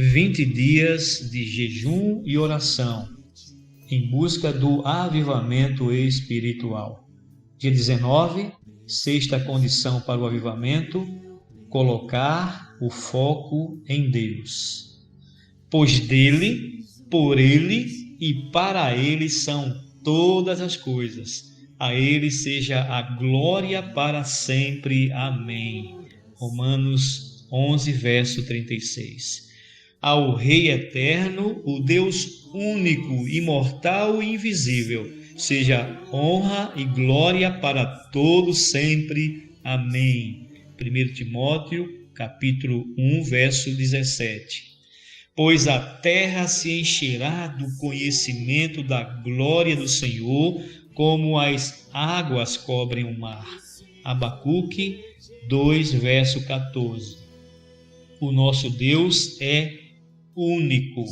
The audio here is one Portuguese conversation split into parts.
20 dias de jejum e oração em busca do avivamento espiritual. Dia 19, sexta condição para o avivamento: colocar o foco em Deus. Pois dele, por ele e para ele são todas as coisas. A ele seja a glória para sempre. Amém. Romanos 11, verso 36. Ao Rei eterno, o Deus único, imortal e invisível, seja honra e glória para todos sempre. Amém. 1 Timóteo, capítulo 1, verso 17. Pois a terra se encherá do conhecimento da glória do Senhor, como as águas cobrem o mar. Abacuque 2, verso 14. O nosso Deus é único,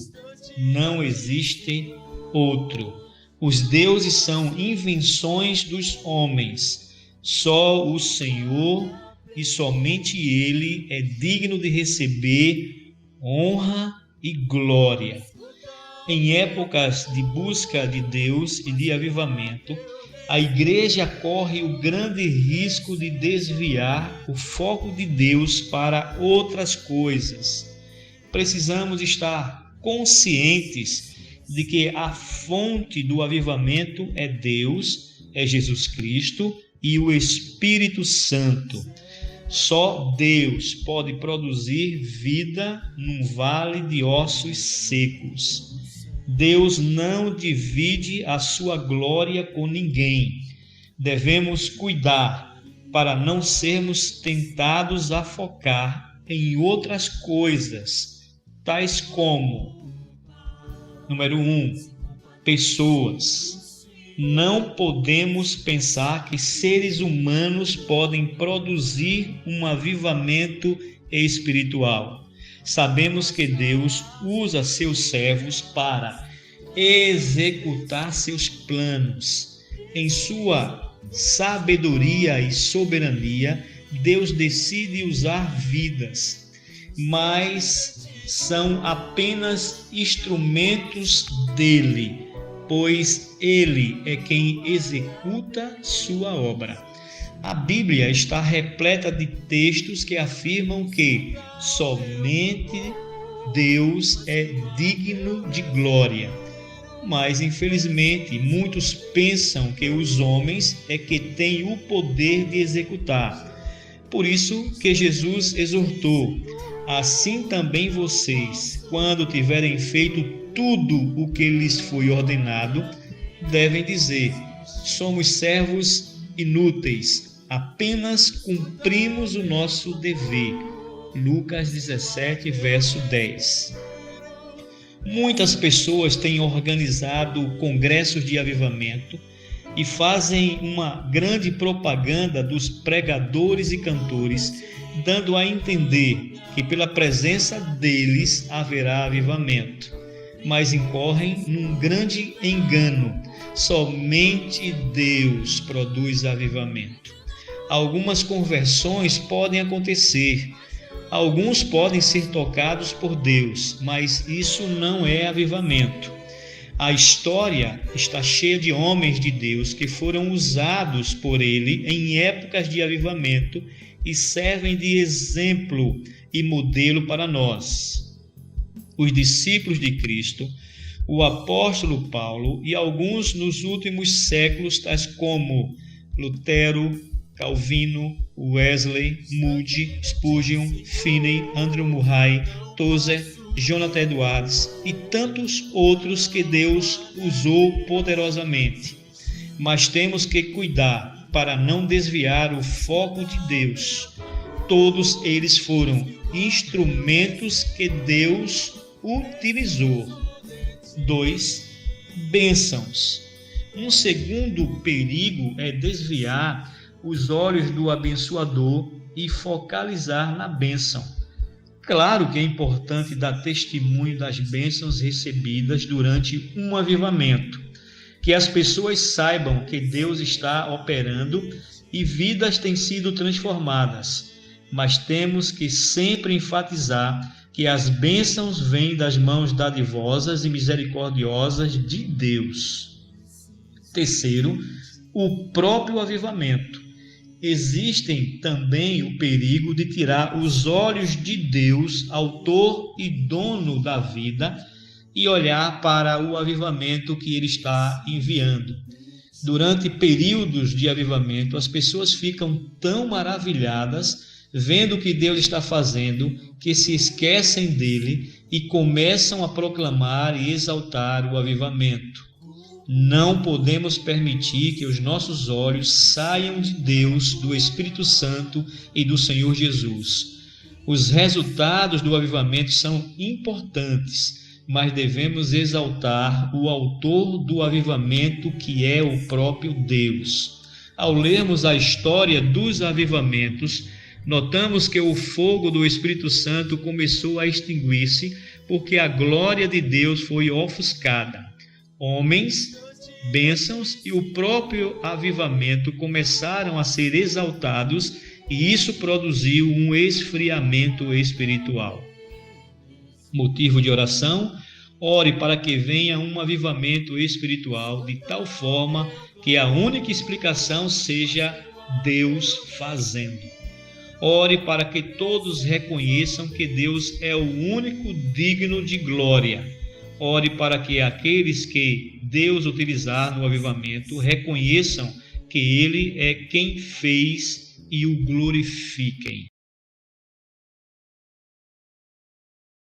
não existe outro. Os deuses são invenções dos homens. Só o Senhor e somente Ele é digno de receber honra e glória. Em épocas de busca de Deus e de avivamento, a igreja corre o grande risco de desviar o foco de Deus para outras coisas. Precisamos estar conscientes de que a fonte do avivamento é Deus, é Jesus Cristo e o Espírito Santo. Só Deus pode produzir vida num vale de ossos secos. Deus não divide a sua glória com ninguém. Devemos cuidar para não sermos tentados a focar em outras coisas, tais como: número 1, pessoas. Não podemos pensar que seres humanos podem produzir um avivamento espiritual. Sabemos que Deus usa seus servos para executar seus planos. Em sua sabedoria e soberania, Deus decide usar vidas, mas são apenas instrumentos dele, pois ele é quem executa sua obra. A Bíblia está repleta de textos que afirmam que somente Deus é digno de glória. Mas, infelizmente, muitos pensam que os homens é que têm o poder de executar. Por isso que Jesus exortou: assim também vocês, quando tiverem feito tudo o que lhes foi ordenado, devem dizer: somos servos inúteis, apenas cumprimos o nosso dever. Lucas 17, verso 10. Muitas pessoas têm organizado congressos de avivamento e fazem uma grande propaganda dos pregadores e cantores, dando a entender que pela presença deles haverá avivamento. Mas incorrem num grande engano. Somente Deus produz avivamento. Algumas conversões podem acontecer. Alguns podem ser tocados por Deus, mas isso não é avivamento. A história está cheia de homens de Deus que foram usados por Ele em épocas de avivamento e servem de exemplo e modelo para nós. Os discípulos de Cristo, o apóstolo Paulo e alguns nos últimos séculos, tais como Lutero, Calvino, Wesley, Moody, Spurgeon, Finney, Andrew Murray, Tozer, Jonathan Edwards e tantos outros que Deus usou poderosamente. Mas temos que cuidar para não desviar o foco de Deus. Todos eles foram instrumentos que Deus utilizou. 2. Bênçãos. Um segundo perigo é desviar os olhos do abençoador e focalizar na bênção. Claro que é importante dar testemunho das bênçãos recebidas durante um avivamento, que as pessoas saibam que Deus está operando e vidas têm sido transformadas, mas temos que sempre enfatizar que as bênçãos vêm das mãos dadivosas e misericordiosas de Deus. Terceiro, o próprio avivamento. Existe também o perigo de tirar os olhos de Deus, autor e dono da vida, e olhar para o avivamento que Ele está enviando. Durante períodos de avivamento, as pessoas ficam tão maravilhadas vendo o que Deus está fazendo, que se esquecem dele e começam a proclamar e exaltar o avivamento. Não podemos permitir que os nossos olhos saiam de Deus, do Espírito Santo e do Senhor Jesus. Os resultados do avivamento são importantes, mas devemos exaltar o autor do avivamento, que é o próprio Deus. Ao lermos a história dos avivamentos, notamos que o fogo do Espírito Santo começou a extinguir-se porque a glória de Deus foi ofuscada. Homens, bênçãos e o próprio avivamento começaram a ser exaltados, e isso produziu um esfriamento espiritual. Motivo de oração: ore para que venha um avivamento espiritual de tal forma que a única explicação seja Deus fazendo. Ore para que todos reconheçam que Deus é o único digno de glória. Ore para que aqueles que Deus utilizar no avivamento reconheçam que Ele é quem fez e o glorifiquem.